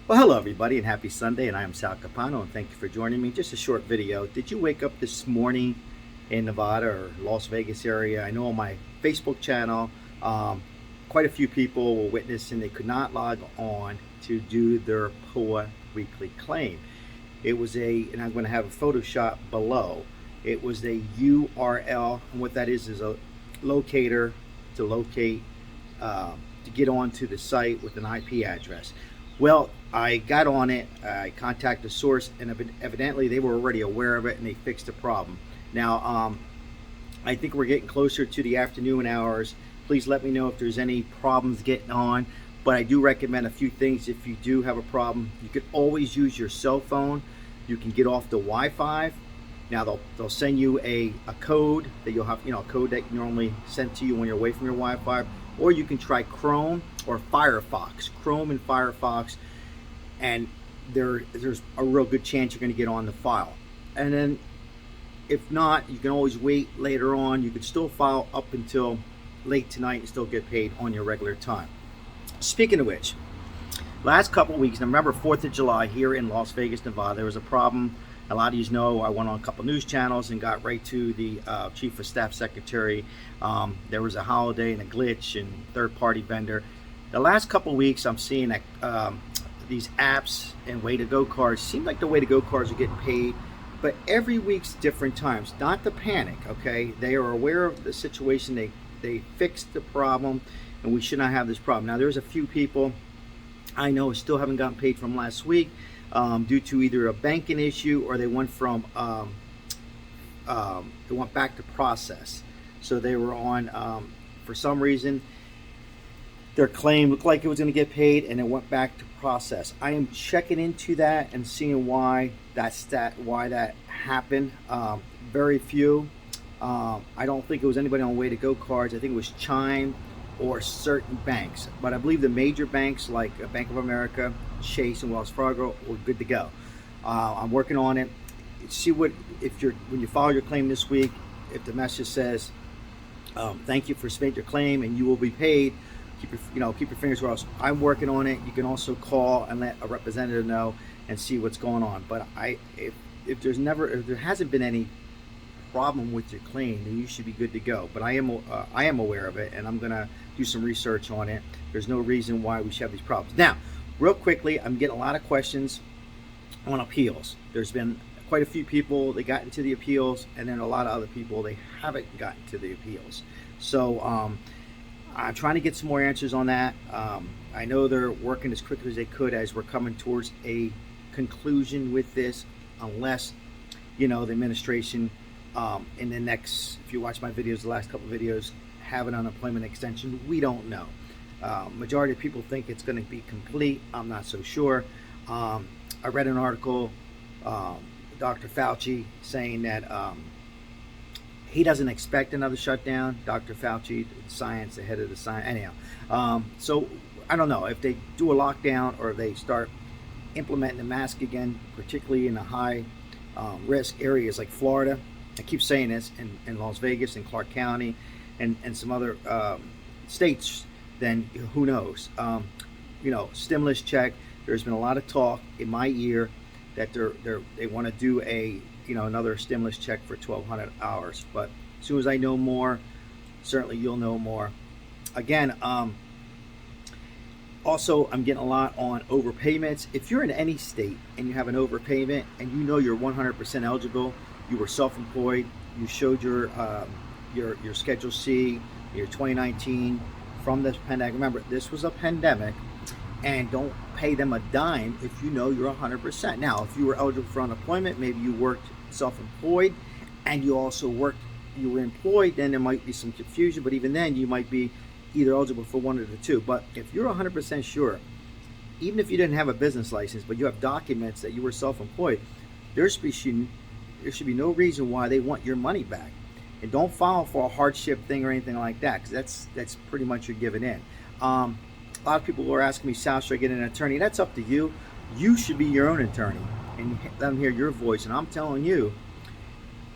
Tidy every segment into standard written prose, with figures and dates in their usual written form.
Well, hello everybody and happy Sunday, and I am Sal Capano and thank you for joining me. Just a short video. Did you wake up this morning in Nevada or Las Vegas area? I know on my Facebook channel, quite a few people were witnessing they could not log on to do their PUA weekly claim. It was and I'm going to have a Photoshop below. It was a URL, and what that is a locator to locate, to get onto the site with an IP address. Well, I got on it, I contacted the source, and evidently they were already aware of it and they fixed the problem. Now, I think we're getting closer to the afternoon hours. Please let me know if there's any problems getting on, but I do recommend a few things. If you do have a problem, you can always use your cell phone. You can get off the Wi-Fi. Now they'll send you a code that you'll have, a code that normally sent to you when you're away from your Wi-Fi, or you can try Chrome or Firefox. Chrome and Firefox, and there's a real good chance you're going to get on the file. And then if not, you can always wait later on. You can still file up until late tonight and still get paid on your regular time. Speaking of which, last couple of weeks, and remember 4th of July here in Las Vegas, Nevada, there was a problem. A lot of you know I went on a couple news channels and got right to the Chief of Staff Secretary. There was a holiday and a glitch and third-party vendor. The last couple of weeks I'm seeing that these apps and Way-to-Go cards, seem like the Way-to-Go cards are getting paid, but every week's different times. Not to panic, okay? They are aware of the situation. They fixed the problem, and we should not have this problem. Now there's a few people I know still haven't gotten paid from last week, due to either a banking issue or they went from they went back to process. So they were on for some reason their claim looked like it was going to get paid and it went back to process. I am checking into that and seeing why that happened. Very few. I don't think it was anybody on Way-to-Go cards. I think it was Chime or certain banks, but I believe the major banks like Bank of America, Chase, and Wells Fargo were good to go. I'm working on it. See what when you file your claim this week, if the message says thank you for submitting your claim and you will be paid, keep your fingers crossed. I'm working on it. You can also call and let a representative know and see what's going on. But if there hasn't been any problem with your claim, then you should be good to go. But I am aware of it, and I'm gonna do some research on it. There's no reason why we should have these problems. Now, real quickly, I'm getting a lot of questions on appeals. There's been quite a few people that got into the appeals, and then a lot of other people they haven't gotten to the appeals. So I'm trying to get some more answers on that. I know they're working as quickly as they could as we're coming towards a conclusion with this, unless the administration in the next, if you watch my videos, the last couple of videos, have an unemployment extension. We don't know. Majority of people think it's going to be complete. I'm not so sure. I read an article, Dr. Fauci saying that he doesn't expect another shutdown. Dr. Fauci, science, the head of the science. Anyhow, so I don't know if they do a lockdown or if they start implementing the mask again, particularly in the high risk areas like Florida. I keep saying this, in Las Vegas and Clark County and some other states, then who knows? Stimulus check. There's been a lot of talk in my ear that they want to do another stimulus check for 1,200 hours. But as soon as I know more, certainly you'll know more. Again, also I'm getting a lot on overpayments. If you're in any state and you have an overpayment and you're 100% eligible, you were self-employed, you showed your Schedule C, your 2019 from this pandemic. Remember, this was a pandemic, and don't pay them a dime if you know you're 100%. Now, if you were eligible for unemployment, maybe you worked self-employed and you were employed, then there might be some confusion, but even then you might be either eligible for one of the two. But if you're 100% sure, even if you didn't have a business license, but you have documents that you were self-employed, there should be no reason why they want your money back. And don't file for a hardship thing or anything like that, because that's pretty much you're giving in. A lot of people are asking me, Sal, should I get an attorney? That's up to you. You should be your own attorney and let them hear your voice. And I'm telling you,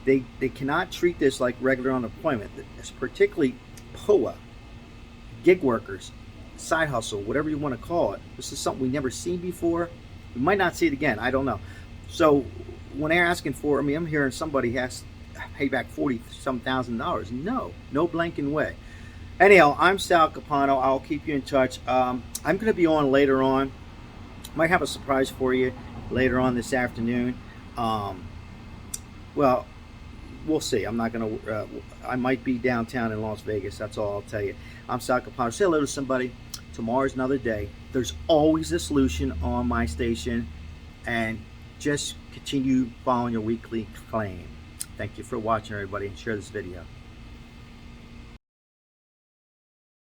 they cannot treat this like regular unemployment. It's particularly PUA, gig workers, side hustle, whatever you want to call it. This is something we never seen before. We might not see it again. I don't know. So when they're asking for, I mean, I'm hearing somebody has to pay back $40-some thousand. No blanking way. Anyhow, I'm Sal Capano. I'll keep you in touch. I'm going to be on later on. Might have a surprise for you later on this afternoon. Well, we'll see. I'm not going to, I might be downtown in Las Vegas. That's all I'll tell you. I'm Sal Capano. Say hello to somebody. Tomorrow's another day. There's always a solution on my station. And just continue following your weekly claim. Thank you for watching, everybody, and share this video.